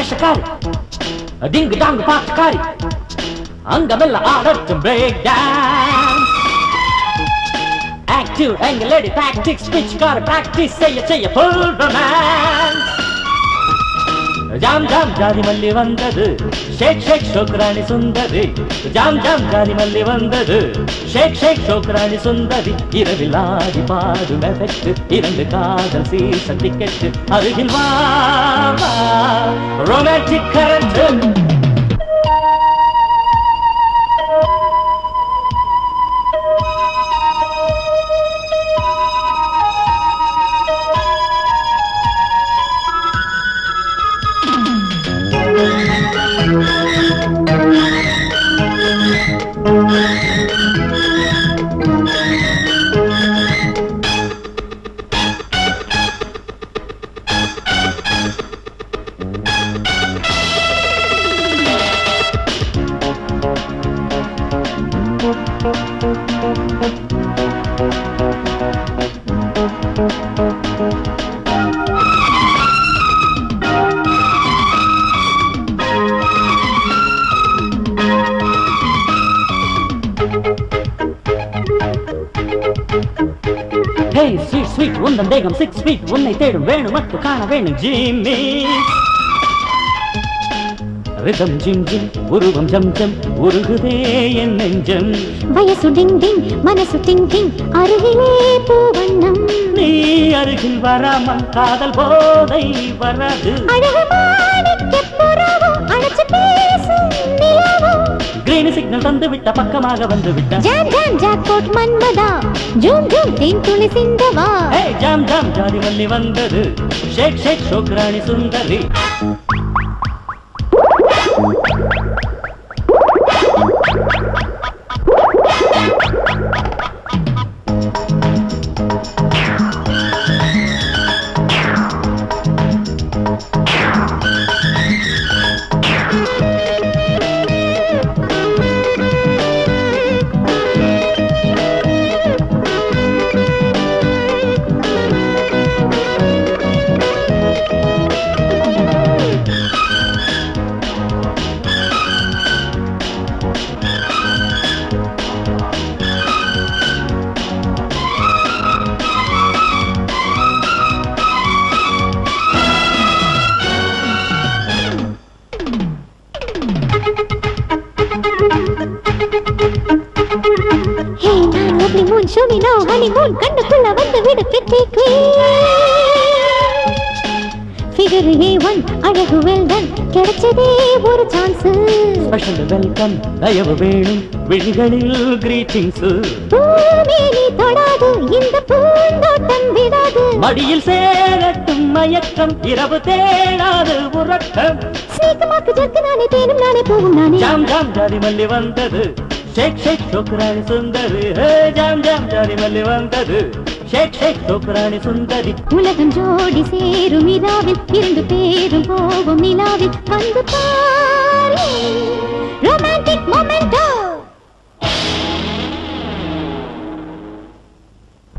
வேஷக்காரி டிங்கு டாங்கு பாட்டுக்காரி அங்கமெல்ல ஆடட்டும் break dance active எங்க lady tactics பிச்கார practice செய்ய செய்ய ஃபுல் ரொமான்ஸ் ஜாம் ஜாம் ஜாதி மல்லி வந்தது ஷேக் ஷேக் ஷோக்ராணி சுந்தரி ஜாம் ஜாம் ஜாதி மல்லி வந்தது ஷேக் ஷேக் ஷோக்ராணி சுந்தரி இரவில் ஆடி பாடும் எஃபெக்ட் இரண்டு காதல் சீசன் டிக்கெட் அருகில் வா romantic current Hey, sweet, sweet, உந்தன் தேகம் 6 feet உன்னை தேடும் வேணும் மட்டும் காண வேணும் ஜிம்மி ரிதம் ஜிம் ஜிம் உருவம் ஜம் ஜம் உருகுதே என் நெஞ்சம் வயசு டிங் டிங் மனசு டிங் டிங் அருகிலே பூவண்ணம் நீ அருகில் வராமல் காதல் போதை வராது அழகு மாணிக்க புறவோ அழைச்சு பேசும் நிலவோ கிரீன் சிக்னல் தந்து விட்ட பக்கமாக வந்து விட்ட jam jam jackpot Manmatha zoom zoom தேன் துளி சிந்தவா ஹே ஜாம் ஜாம் ஜாதி மல்லி வந்தது ஷேக் ஷேக் ஷோக்ராணி சுந்தரி Hey, நான் lovely moon, show me now honeymoon கண்ணுக்குள்ள வந்து விடு pretty queen figure A1 அழகு well done கிடைச்சதே ஒரு சான்ஸ் ஸ்பெஷல் வெல்கம் தயவு வேணும் விழிகளில் கிரீட்டிங்ஸ் பூமேனி தொடாது இந்த பூந்தோட்டம் விடாது மடியில் சேரட்டும் மயக்கம் இரவு தேடாது உறக்கம் ஸ்நேகமாக்கு ஜர்க்கு நானே தேனும் நானே பூவும் நானே ஜாம் ஜாம் ஜாதி மல்லி வந்தது ஷேக் ஷேக் ஷோக்ராணி சுந்தரி ஹே ஜாம் ஜாம் ஜாதி மல்லி வந்தது ஷேக் ஷேக் ஷோக்ராணி சுந்தரி உலகம் ஜோடி சேரும் இராவில் இரண்டு பேரும் போகும் நிலாவில் வந்து